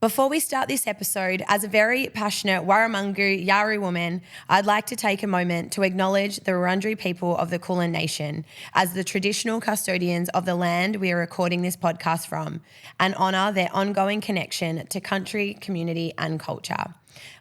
Before we start this episode, as a very passionate Warramungu Yari woman, I'd like to take a moment to acknowledge the Wurundjeri people of the Kulin Nation as the traditional custodians of the land we are recording this podcast from, and honour their ongoing connection to country, community and culture.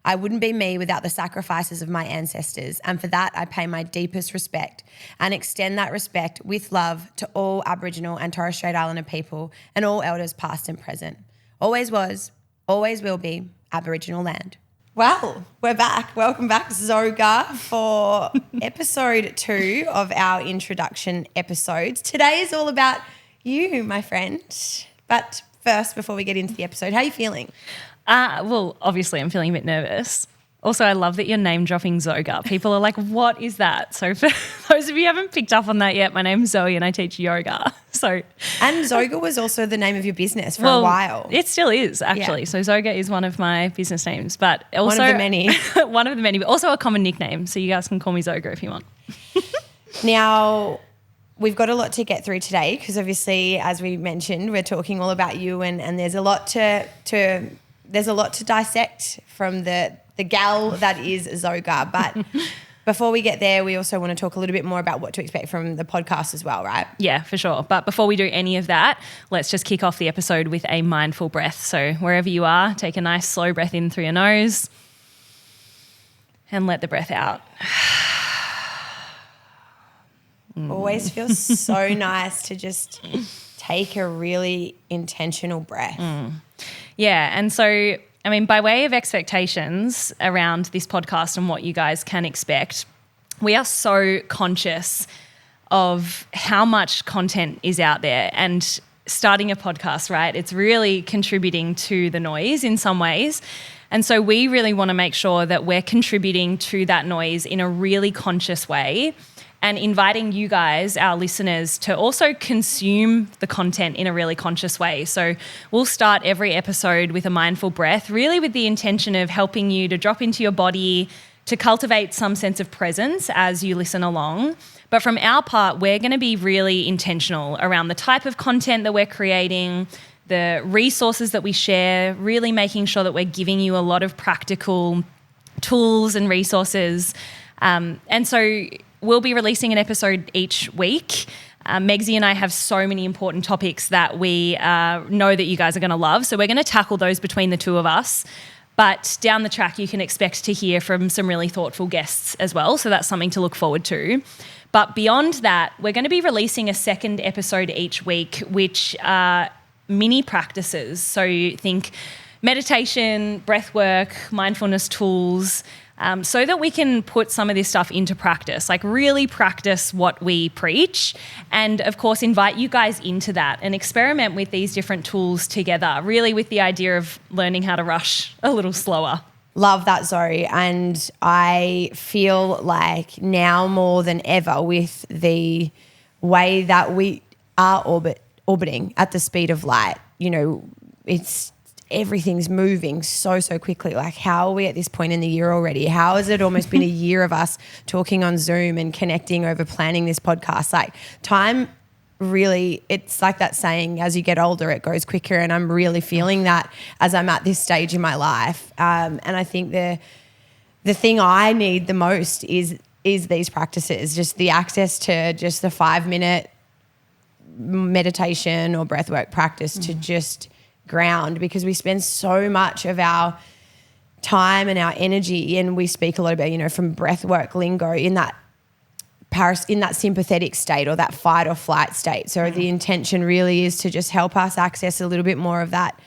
I wouldn't be me without the sacrifices of my ancestors, and for that I pay my deepest respect and extend that respect with love to all Aboriginal and Torres Strait Islander people and all elders past and present. Always was, always will be Aboriginal land. Well, we're back. Welcome back, Zoga, for episode 2 of our introduction episodes. Today is all about you, my friend. But first, before we get into the episode, how are you feeling? Well, obviously I'm feeling a bit nervous. Also, I love that you're name dropping Zoga. People are like, what is that? So for those of you who haven't picked up on that yet, my name's Zoe and I teach yoga. And Zoga was also the name of your business for a while. It still is, actually. Yeah. So Zoga is one of my business names, but also one of the many. One of the many, but also a common nickname. So you guys can call me Zoga if you want. Now, we've got a lot to get through today because obviously, as we mentioned, we're talking all about you and there's a lot to dissect from the gal that is Zoga. But before we get there, we also want to talk a little bit more about what to expect from the podcast as well, right? Yeah, for sure. But before we do any of that, let's just kick off the episode with a mindful breath. So wherever you are, take a nice slow breath in through your nose and let the breath out. Always feels so nice to just take a really intentional breath. Yeah, and so, I mean, by way of expectations around this podcast and what you guys can expect, we are so conscious of how much content is out there, and starting a podcast, right, it's really contributing to the noise in some ways. And so we really want to make sure that we're contributing to that noise in a really conscious way and inviting you guys, our listeners, to also consume the content in a really conscious way. So we'll start every episode with a mindful breath, really with the intention of helping you to drop into your body, to cultivate some sense of presence as you listen along. But from our part, we're going to be really intentional around the type of content that we're creating, the resources that we share, really making sure that we're giving you a lot of practical tools and resources. And so we'll be releasing an episode each week. Megzy and I have so many important topics that we know that you guys are going to love. So we're going to tackle those between the two of us. But down the track, you can expect to hear from some really thoughtful guests as well. So that's something to look forward to. But beyond that, we're going to be releasing a second episode each week, which are mini practices. So you think meditation, breath work, mindfulness tools, so that we can put some of this stuff into practice, like really practice what we preach, and of course invite you guys into that and experiment with these different tools together, really with the idea of learning how to rush a little slower. Love that, Zoe. And I feel like now more than ever, with the way that we are orbiting at the speed of light, you know, everything's moving so quickly. Like, how are we at this point in the year already? How has it almost been a year of us talking on Zoom and connecting over planning this podcast? Like, time really, it's like that saying, as you get older, it goes quicker. And I'm really feeling that as I'm at this stage in my life. And I think the thing I need the most is these practices, just the access to just the 5-minute meditation or breathwork practice to just ground, because we spend so much of our time and our energy, and we speak a lot about, you know, from breathwork lingo in that sympathetic state or that fight or flight state. So the intention really is to just help us access a little bit more of that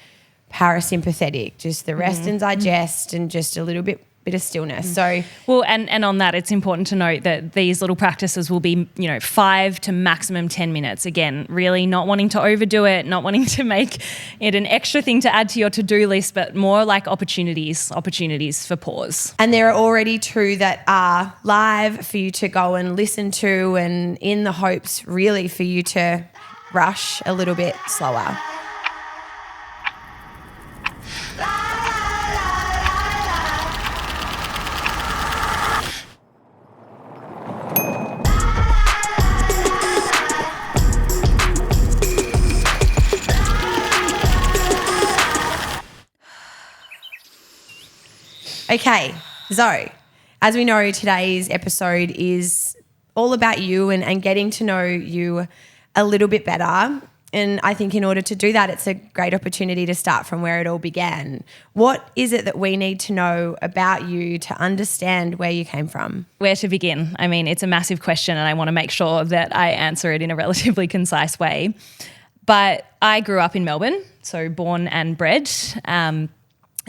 parasympathetic, just the rest and digest and just a little bit of stillness. So well, and on that, it's important to note that these little practices will be, you know, 5 to maximum 10 minutes. Again, really not wanting to overdo it, not wanting to make it an extra thing to add to your to-do list, but more like opportunities for pause. And there are already 2 that are live for you to go and listen to, and in the hopes really for you to rush a little bit slower. Okay, Zoe, as we know, today's episode is all about you and getting to know you a little bit better. And I think in order to do that, it's a great opportunity to start from where it all began. What is it that we need to know about you to understand where you came from? Where to begin? I mean, it's a massive question and I want to make sure that I answer it in a relatively concise way. But I grew up in Melbourne, so born and bred,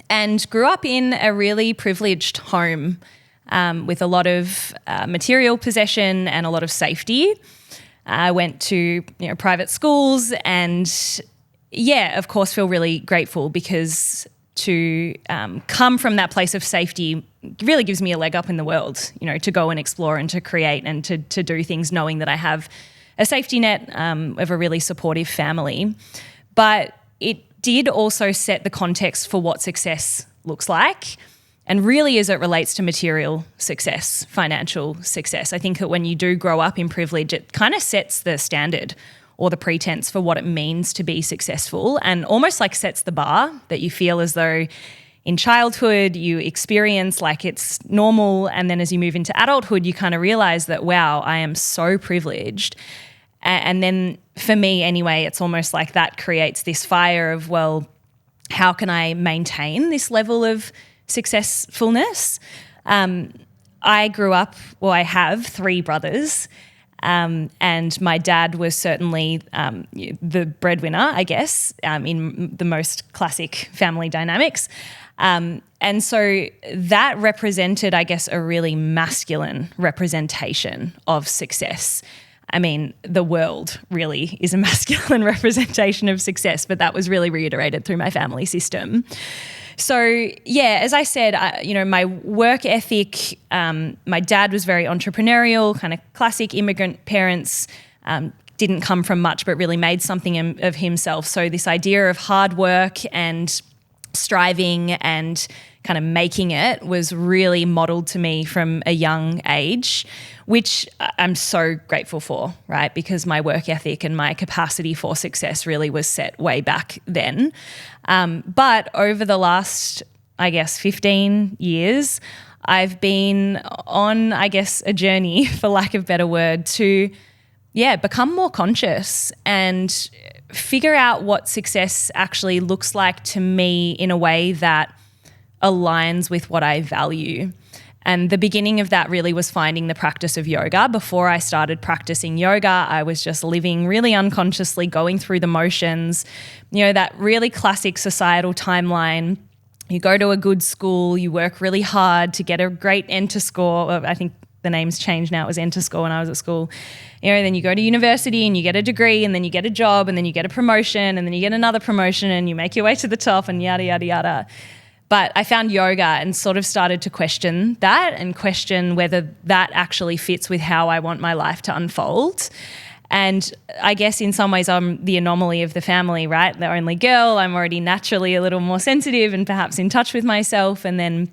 and grew up in a really privileged home with a lot of material possession and a lot of safety. I went to private schools and, of course, feel really grateful because to come from that place of safety really gives me a leg up in the world, to go and explore and to create and to do things knowing that I have a safety net of a really supportive family. But it did also set the context for what success looks like. And really as it relates to material success, financial success. I think that when you do grow up in privilege, it kind of sets the standard or the pretense for what it means to be successful and almost like sets the bar that you feel as though in childhood you experience like it's normal, and then as you move into adulthood you kind of realize that, wow, I am so privileged. And then for me anyway, it's almost like that creates this fire of, well, how can I maintain this level of successfulness? I grew up, I have 3 brothers, and my dad was certainly the breadwinner, I guess, in the most classic family dynamics. And so that represented, I guess, a really masculine representation of success. I mean, the world really is a masculine representation of success, but that was really reiterated through my family system. So, as I said, my work ethic, my dad was very entrepreneurial, kind of classic immigrant parents, didn't come from much but really made something of himself. So this idea of hard work and striving and kind of making it was really modeled to me from a young age, which I'm so grateful for, right? Because my work ethic and my capacity for success really was set way back then. But over the last, 15 years, I've been on, a journey, for lack of a better word, to, become more conscious and figure out what success actually looks like to me in a way that aligns with what I value. And the beginning of that really was finding the practice of yoga. Before I started practicing yoga, I was just living really unconsciously, going through the motions, that really classic societal timeline. You go to a good school, you work really hard to get a great enter score. I think the name's changed now. It was enter score when I was at school. Then you go to university and you get a degree and then you get a job and then you get a promotion and then you get another promotion and you make your way to the top and yada, yada, yada. But I found yoga and sort of started to question that and question whether that actually fits with how I want my life to unfold. And I guess in some ways I'm the anomaly of the family, right? The only girl. I'm already naturally a little more sensitive and perhaps in touch with myself. And then,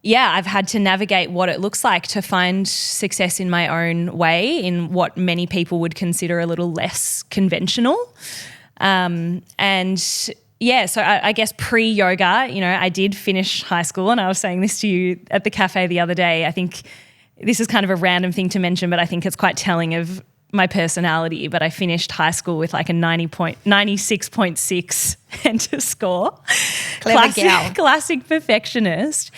I've had to navigate what it looks like to find success in my own way in what many people would consider a little less conventional. So I guess pre-yoga, I did finish high school, and I was saying this to you at the cafe the other day. I think this is kind of a random thing to mention, but I think it's quite telling of my personality. But I finished high school with like a 96.6 enter score. Clever gal. Classic perfectionist.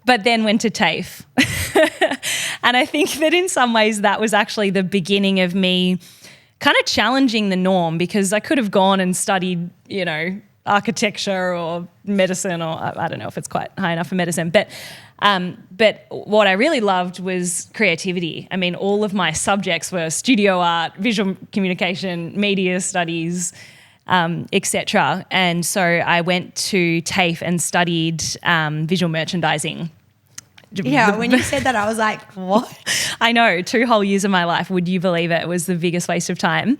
But then went to TAFE. And I think that in some ways that was actually the beginning of me kind of challenging the norm, because I could have gone and studied, architecture or medicine, or I don't know if it's quite high enough for medicine. But what I really loved was creativity. I mean, all of my subjects were studio art, visual communication, media studies, etc. And so I went to TAFE and studied visual merchandising. Yeah, when you said that, I was like, what? I know, 2 whole years of my life, would you believe it, was the biggest waste of time.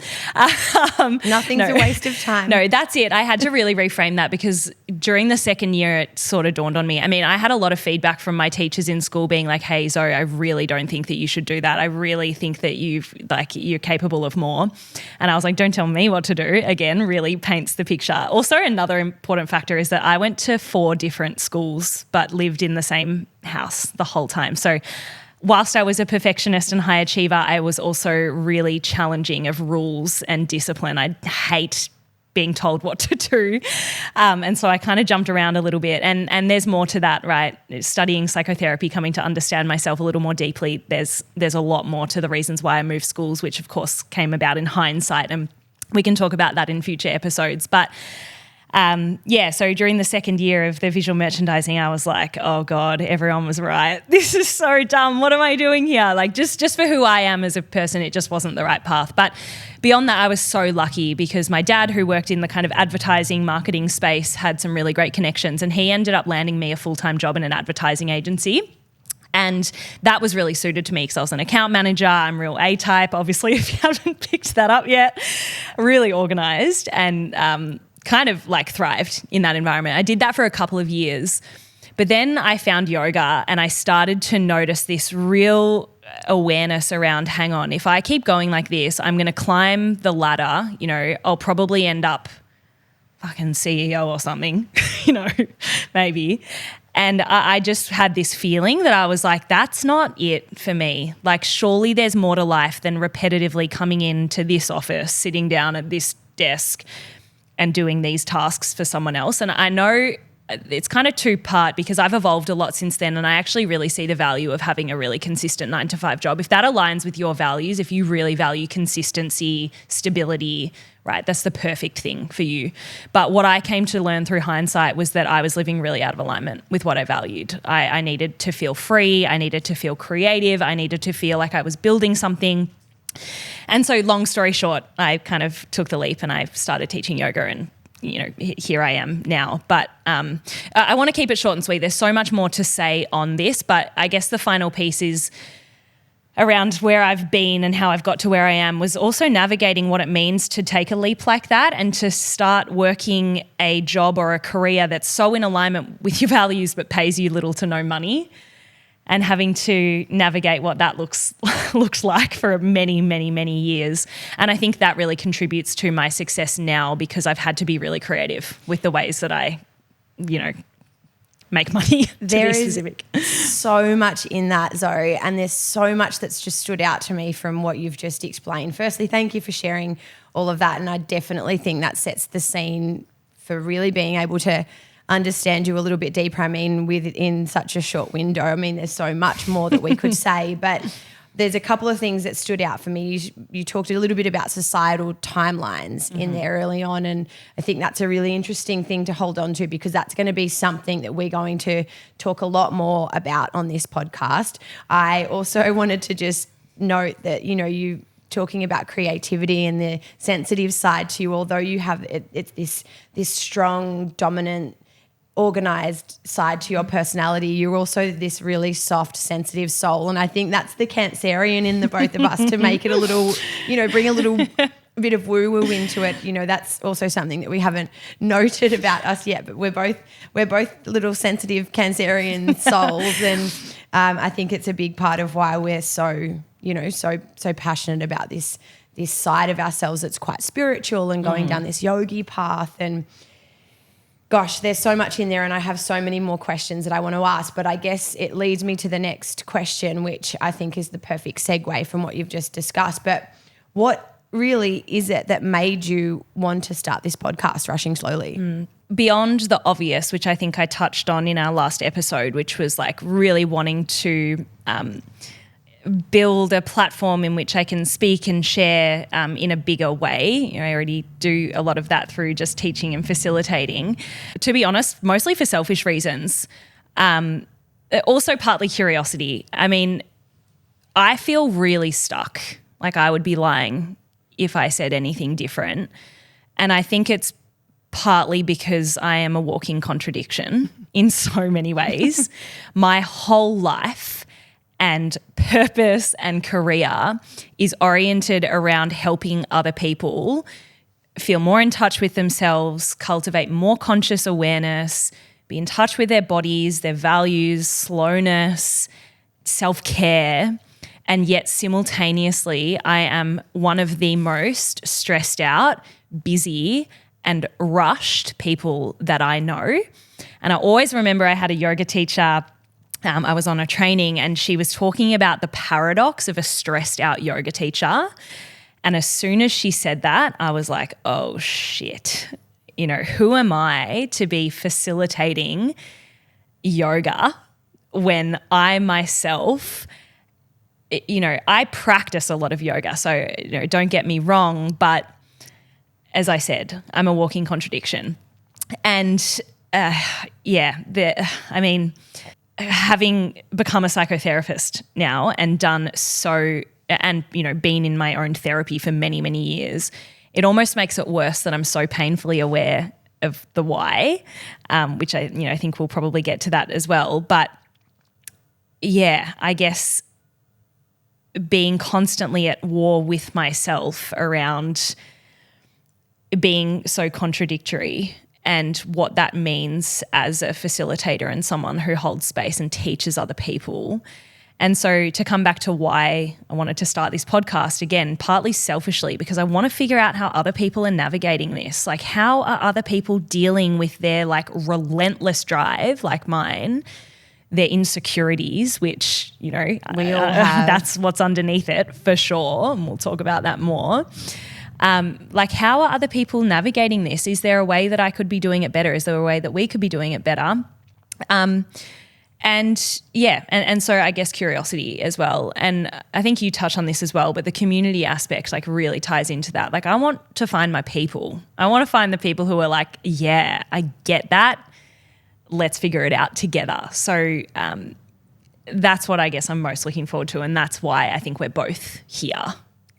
Nothing's a waste of time. No, that's it. I had to really reframe that because during the second year, it sort of dawned on me. I mean, I had a lot of feedback from my teachers in school being like, hey, Zoe, I really don't think that you should do that. I really think that you're capable of more. And I was like, don't tell me what to do. Again, really paints the picture. Also, another important factor is that I went to 4 different schools but lived in the same house the whole time. So whilst I was a perfectionist and high achiever, I was also really challenging of rules and discipline. I hate being told what to do. And so I kind of jumped around a little bit. And there's more to that, right? Studying psychotherapy, coming to understand myself a little more deeply, there's a lot more to the reasons why I moved schools, which of course came about in hindsight. And we can talk about that in future episodes. But so during the second year of the visual merchandising, I was like, oh God, everyone was right. This is so dumb. What am I doing here? Like just for who I am as a person, it just wasn't the right path. But beyond that, I was so lucky because my dad, who worked in the kind of advertising marketing space, had some really great connections, and he ended up landing me a full-time job in an advertising agency. And that was really suited to me because I was an account manager. I'm real A-type, obviously, if you haven't picked that up yet. Really organised and kind of like thrived in that environment. I did that for a couple of years. But then I found yoga and I started to notice this real awareness around, hang on, if I keep going like this, I'm going to climb the ladder, I'll probably end up fucking CEO or something, maybe. And I just had this feeling that I was like, that's not it for me. Like, surely there's more to life than repetitively coming into this office, sitting down at this desk and doing these tasks for someone else. And I know it's kind of 2-part because I've evolved a lot since then, and I actually really see the value of having a really consistent 9-to-5 job. If that aligns with your values, if you really value consistency, stability, right, that's the perfect thing for you. But what I came to learn through hindsight was that I was living really out of alignment with what I valued. I needed to feel free. I needed to feel creative. I needed to feel like I was building something. And so long story short, I kind of took the leap and I started teaching yoga, and here I am now. But I want to keep it short and sweet. There's so much more to say on this, but I guess the final piece is around where I've been and how I've got to where I am was also navigating what it means to take a leap like that and to start working a job or a career that's so in alignment with your values but pays you little to no money, and having to navigate what that looks like for many, many, many years. And I think that really contributes to my success now because I've had to be really creative with the ways that I, make money to be specific. So much in that, Zoe, and there's so much that's just stood out to me from what you've just explained. Firstly, thank you for sharing all of that, and I definitely think that sets the scene for really being able to understand you a little bit deeper. I mean, within such a short window, I mean, there's so much more that we could say, but there's a couple of things that stood out for me. You talked a little bit about societal timelines in there early on, and I think that's a really interesting thing to hold on to because that's going to be something that we're going to talk a lot more about on this podcast. I also wanted to just note that, you talking about creativity and the sensitive side to you, although you have it's this strong, dominant, organised side to your personality, you're also this really soft, sensitive soul. And I think that's the Cancerian in the both of us to make it a little, bring a little bit of woo-woo into it. That's also something that we haven't noted about us yet, but we're both little sensitive Cancerian souls. And I think it's a big part of why we're so passionate about this side of ourselves that's quite spiritual and going down this yogi path. And gosh, there's so much in there, and I have so many more questions that I want to ask, but I guess it leads me to the next question, which I think is the perfect segue from what you've just discussed. But what really is it that made you want to start this podcast, Rushing Slowly? Beyond the obvious, which I think I touched on in our last episode, which was like really wanting to build a platform in which I can speak and share in a bigger way. I already do a lot of that through just teaching and facilitating. To be honest, mostly for selfish reasons. Also partly curiosity. I mean, I feel really stuck. Like I would be lying if I said anything different. And I think it's partly because I am a walking contradiction in so many ways. My whole life and purpose and career is oriented around helping other people feel more in touch with themselves, cultivate more conscious awareness, be in touch with their bodies, their values, slowness, self-care. And yet simultaneously, I am one of the most stressed out, busy, and rushed people that I know. And I always remember I had a yoga teacher. I was on a training and she was talking about the paradox of a stressed out yoga teacher. And as soon as she said that, I was like, oh shit, who am I to be facilitating yoga when I myself, I practice a lot of yoga. So, don't get me wrong, but as I said, I'm a walking contradiction. And having become a psychotherapist now and been in my own therapy for many, many years, it almost makes it worse that I'm so painfully aware of the why, which I think we'll probably get to that as well. But yeah, I guess being constantly at war with myself around being so contradictory and what that means as a facilitator and someone who holds space and teaches other people. And so to come back to why I wanted to start this podcast, again, partly selfishly, because I want to figure out how other people are navigating this. Like, how are other people dealing with their relentless drive like mine, their insecurities, which, we all have. That's what's underneath it for sure. And we'll talk about that more. How are other people navigating this? Is there a way that I could be doing it better? Is there a way that we could be doing it better? And so I guess curiosity as well. And I think you touch on this as well, but the community aspect really ties into that. I want to find my people. I want to find the people who are like, yeah, I get that. Let's figure it out together. So that's what I guess I'm most looking forward to. And that's why I think we're both here.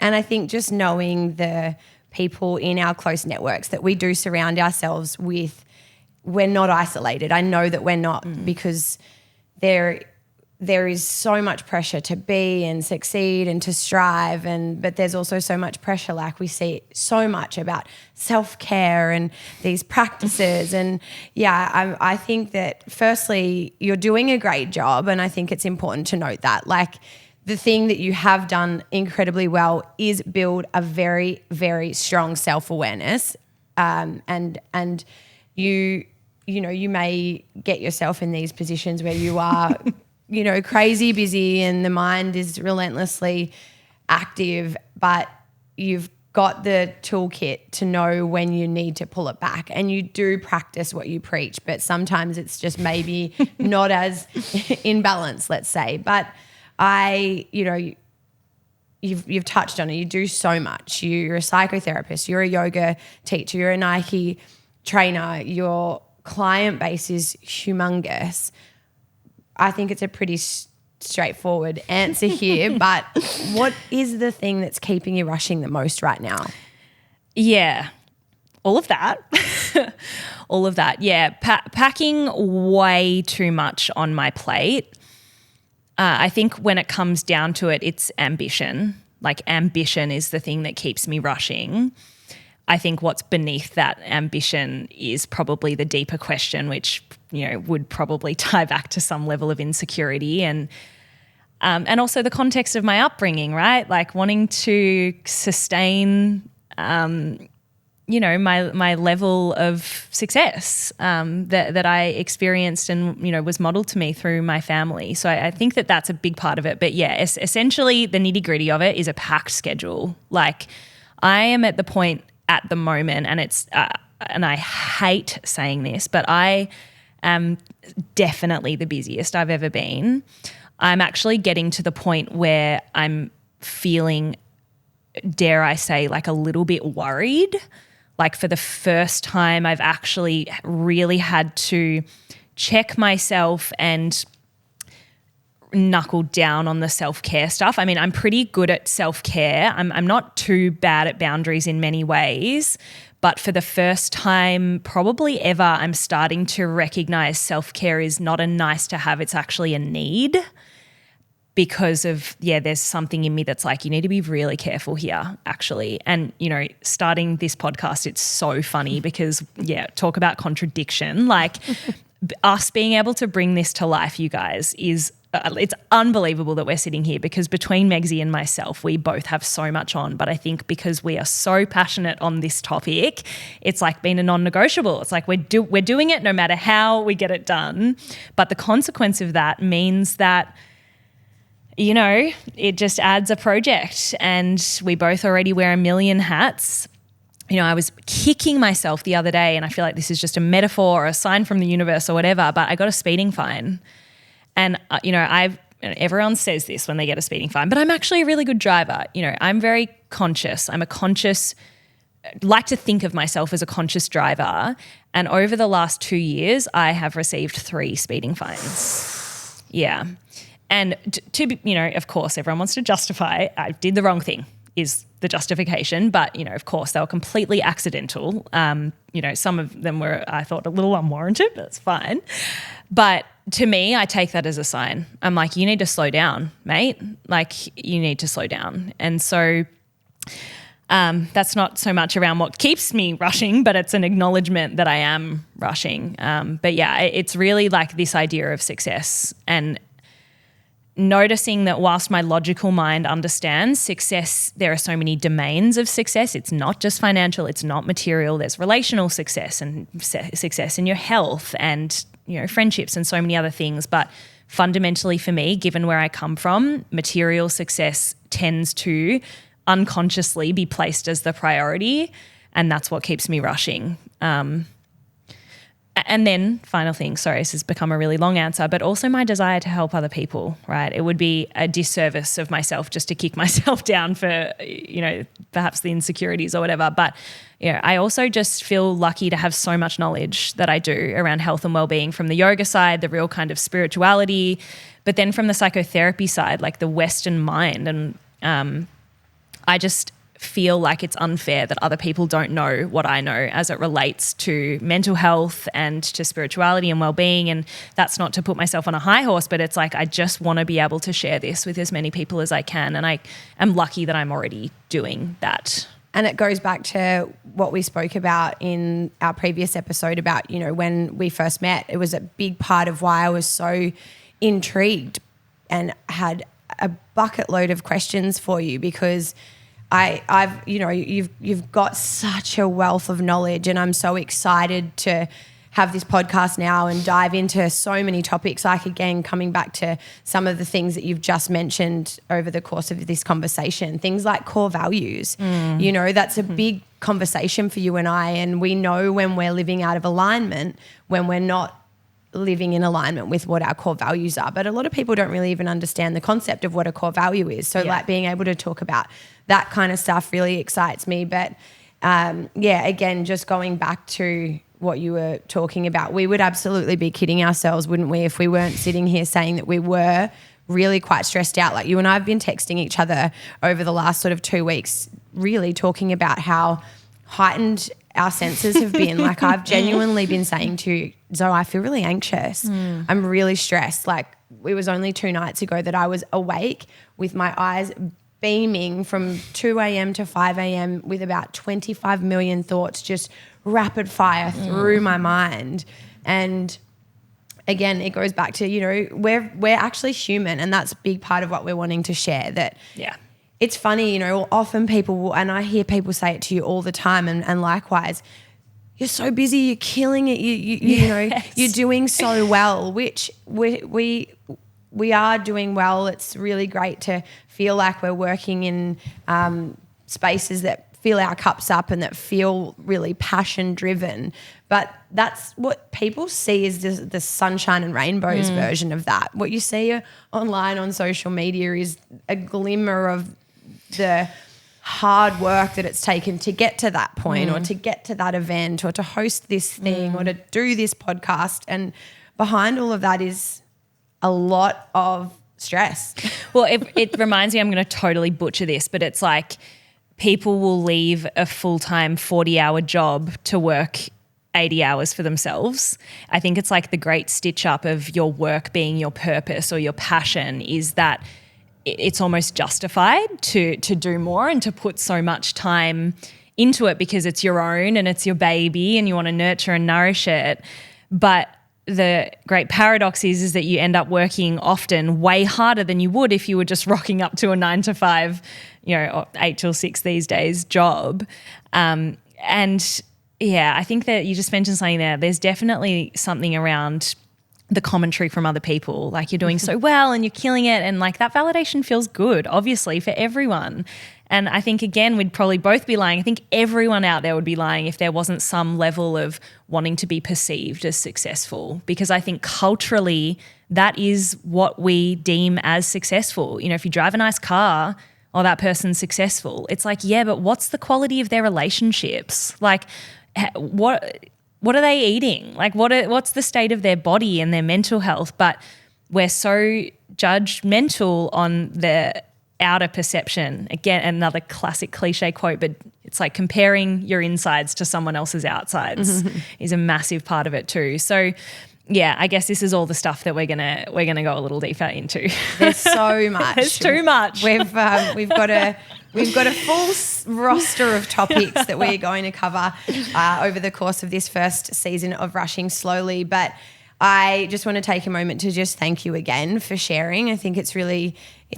And I think just knowing the people in our close networks that we do surround ourselves with, we're not isolated. I know that we're not because there is so much pressure to be and succeed and to strive, but there's also so much pressure. We see so much about self-care and these practices. And I think that firstly, you're doing a great job, and I think it's important to note that. The thing that you have done incredibly well is build a very, very strong self-awareness, and you may get yourself in these positions where you are, crazy busy and the mind is relentlessly active, but you've got the toolkit to know when you need to pull it back, and you do practice what you preach, but sometimes it's just maybe not as in balance, let's say. But you've touched on it. You do so much. You're a psychotherapist. You're a yoga teacher. You're a Nike trainer. Your client base is humongous. I think it's a pretty straightforward answer here, but what is the thing that's keeping you rushing the most right now? Yeah, all of that. All of that, yeah. Packing way too much on my plate. I think when it comes down to it, it's ambition. Ambition is the thing that keeps me rushing. I think what's beneath that ambition is probably the deeper question, which, would probably tie back to some level of insecurity and also the context of my upbringing, right? Wanting to sustain, my level of success that I experienced and, was modeled to me through my family. So I think that that's a big part of it. But yeah, essentially the nitty gritty of it is a packed schedule. I am at the point at the moment, and it's, and I hate saying this, but I am definitely the busiest I've ever been. I'm actually getting to the point where I'm feeling, dare I say, a little bit worried. For the first time, I've actually really had to check myself and knuckle down on the self-care stuff. I mean, I'm pretty good at self-care. I'm not too bad at boundaries in many ways, But for the first time probably ever, I'm starting to recognize self-care is not a nice to have, it's actually a need. Because of, there's something in me that's like, you need to be really careful here, actually. And, starting this podcast, it's so funny because, talk about contradiction. Like us being able to bring this to life, you guys, is it's unbelievable that we're sitting here because between Megzy and myself, we both have so much on. But I think because we are so passionate on this topic, it's like been a non-negotiable. It's like we're doing it no matter how we get it done. But the consequence of that means that it just adds a project and we both already wear a million hats. I was kicking myself the other day and I feel like this is just a metaphor or a sign from the universe or whatever, but I got a speeding fine. And, everyone says this when they get a speeding fine, but I'm actually a really good driver. I'm very conscious. Like to think of myself as a conscious driver. And over the last 2 years, I have received 3 speeding fines. Yeah. And to be, of course, everyone wants to justify I did the wrong thing is the justification. But, of course, they were completely accidental. Some of them were, I thought, a little unwarranted. That's fine. But to me, I take that as a sign. I'm like, you need to slow down, mate. Like, you need to slow down. And so that's not so much around what keeps me rushing, but it's an acknowledgement that I am rushing. But, it's really like this idea of success and noticing that whilst my logical mind understands success, there are so many domains of success. It's not just financial, it's not material. There's relational success and success in your health and, friendships and so many other things. But fundamentally for me, given where I come from, material success tends to unconsciously be placed as the priority, and that's what keeps me rushing. And then final thing, sorry, this has become a really long answer, but also my desire to help other people, right? It would be a disservice of myself just to kick myself down for, perhaps the insecurities or whatever. But, I also just feel lucky to have so much knowledge that I do around health and well-being from the yoga side, the real kind of spirituality, but then from the psychotherapy side, like the Western mind. And I just feel like it's unfair that other people don't know what I know as it relates to mental health and to spirituality and well-being. And that's not to put myself on a high horse, but it's like I just want to be able to share this with as many people as I can. And I am lucky that I'm already doing that. And it goes back to what we spoke about in our previous episode about, when we first met. It was a big part of why I was so intrigued and had a bucket load of questions for you because you've got such a wealth of knowledge, and I'm so excited to have this podcast now and dive into so many topics. Like, again, coming back to some of the things that you've just mentioned over the course of this conversation, things like core values. That's a big conversation for you and I, and we know when we're living out of alignment, when we're not living in alignment with what our core values are. But a lot of people don't really even understand the concept of what a core value is. So like being able to talk about that kind of stuff really excites me. But again, just going back to what you were talking about, we would absolutely be kidding ourselves, wouldn't we, if we weren't sitting here saying that we were really quite stressed out. Like, you and I have been texting each other over the last sort of 2 weeks, really talking about how heightened our senses have been. Like, I've genuinely been saying to you, Zoe, I feel really anxious. I'm really stressed. Like, it was only 2 nights ago that I was awake with my eyes beaming from 2 a.m. to 5 a.m. with about 25 million thoughts just rapid fire through my mind. And again, it goes back to, we're actually human, and that's a big part of what we're wanting to share. That it's funny, often people will, and I hear people say it to you all the time, and likewise, you're so busy, you're killing it, you're doing so well, which we are doing well. It's really great to feel like we're working in spaces that fill our cups up and that feel really passion driven. But that's what people see is the sunshine and rainbows version of that. What you see online on social media is a glimmer of the hard work that it's taken to get to that point or to get to that event or to host this thing or to do this podcast. And behind all of that is a lot of stress. Well, it reminds me, I'm going to totally butcher this, but it's like people will leave a full-time 40-hour job to work 80 hours for themselves. I think it's like the great stitch up of your work being your purpose or your passion is that it's almost justified to do more and to put so much time into it because it's your own and it's your baby and you want to nurture and nourish it. But the great paradox is that you end up working often way harder than you would if you were just rocking up to a 9 to 5, or 8 till 6 these days job. And yeah, I think that you just mentioned something there. There's definitely something around the commentary from other people, like you're doing so well and you're killing it, and like that validation feels good, obviously, for everyone. And I think, again, we'd probably both be lying. I think everyone out there would be lying if there wasn't some level of wanting to be perceived as successful, because I think culturally that is what we deem as successful. If you drive a nice car, oh, that person's successful. It's like, yeah, but what's the quality of their relationships? Like, what are they eating? Like what's the state of their body and their mental health? But we're so judgmental on the outer perception. Again, another classic cliche quote, but it's like comparing your insides to someone else's outsides is a massive part of it too. So yeah, I guess this is all the stuff that we're gonna go a little deeper into. There's so much. There's too much. We've got a full roster of topics that we're going to cover over the course of this first season of Rushing Slowly. But I just want to take a moment to just thank you again for sharing. I think it's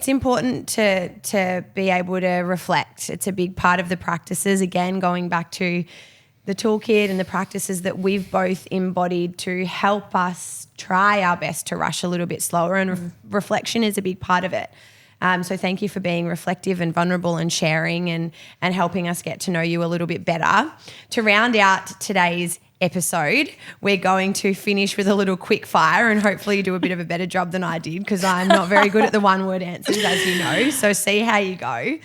important to be able to reflect. It's a big part of the practices, again, going back to the toolkit and the practices that we've both embodied to help us try our best to rush a little bit slower, and reflection is a big part of it. So thank you for being reflective and vulnerable and sharing and helping us get to know you a little bit better. To round out today's episode, we're going to finish with a little quick fire and hopefully do a bit of a better job than I did, because I'm not very good at the one-word answers, as you know. So see how you go.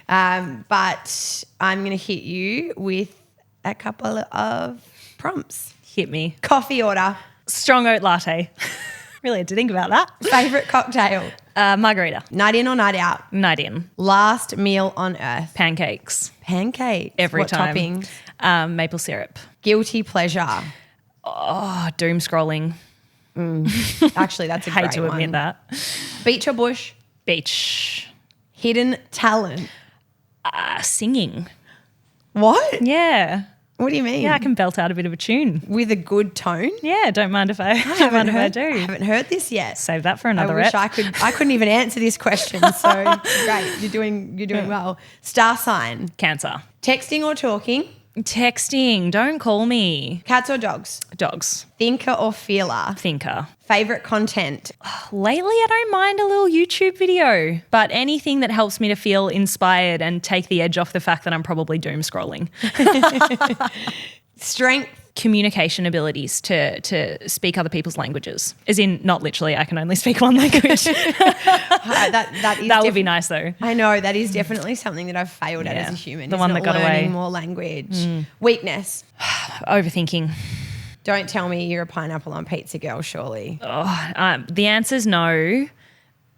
But I'm going to hit you with a couple of prompts. Hit me. Coffee order. Strong oat latte. Really had to think about that. Favourite cocktail. Margarita. Night in or night out? Night in. Last meal on earth. Pancakes. Pancakes. Every what time. Toppings? Maple syrup. Guilty pleasure. Oh, doom scrolling. Actually, that's a great one. Hate to admit that. Beach or bush? Beach. Hidden talent. Singing. What? Yeah. What do you mean? Yeah, I can belt out a bit of a tune. With a good tone? Yeah, don't mind if I I do. I haven't heard this yet. Save that for another I wish rep. I couldn't even answer this question. So great. You're doing well. Star sign. Cancer. Texting or talking? Texting. Don't call me. Cats or dogs? Dogs. Thinker or feeler? Thinker. Favorite content? Lately, I don't mind a little YouTube video, but anything that helps me to feel inspired and take the edge off the fact that I'm probably doom scrolling. Strength? Communication abilities to speak other people's languages. As in, not literally, I can only speak one language. That would be nice though. I know, that is definitely something that I've failed at as a human. The one that got learning away. more language. Weakness? Overthinking. Don't tell me you're a pineapple on pizza girl, surely. The answer's no.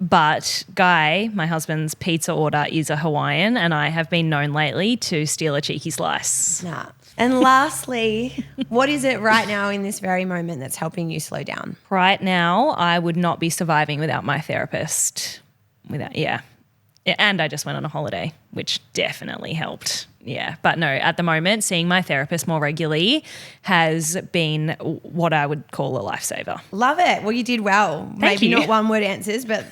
But Guy, my husband's pizza order is a Hawaiian, and I have been known lately to steal a cheeky slice. Nah. And lastly, what is it right now in this very moment that's helping you slow down? Right now, I would not be surviving without my therapist. And I just went on a holiday, which definitely helped. Yeah. But no, at the moment, seeing my therapist more regularly has been what I would call a lifesaver. Love it. Well, you did well. Maybe you. not one-word answers, but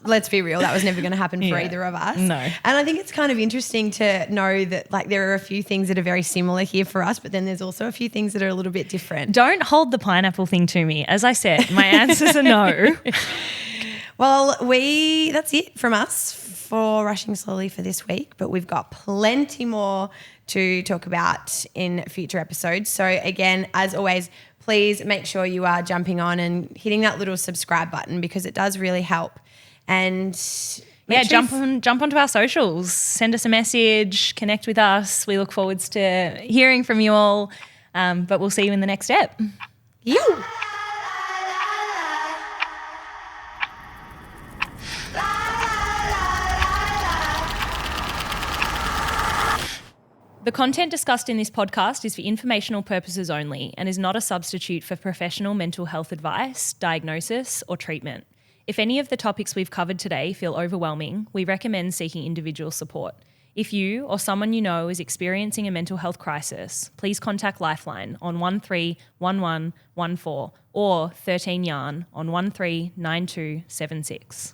let's be real, that was never going to happen for either of us. No. And I think it's kind of interesting to know that like there are a few things that are very similar here for us, but then there's also a few things that are a little bit different. Don't hold the pineapple thing to me. As I said, my answers are no. Well, that's it from us for Rushing Slowly for this week, but we've got plenty more to talk about in future episodes. So again, as always, please make sure you are jumping on and hitting that little subscribe button, because it does really help. And jump onto our socials, send us a message, connect with us. We look forward to hearing from you all, but we'll see you in the next step. You. The content discussed in this podcast is for informational purposes only and is not a substitute for professional mental health advice, diagnosis, or treatment. If any of the topics we've covered today feel overwhelming, we recommend seeking individual support. If you or someone you know is experiencing a mental health crisis, please contact Lifeline on 131114 or 13 Yarn on 139276.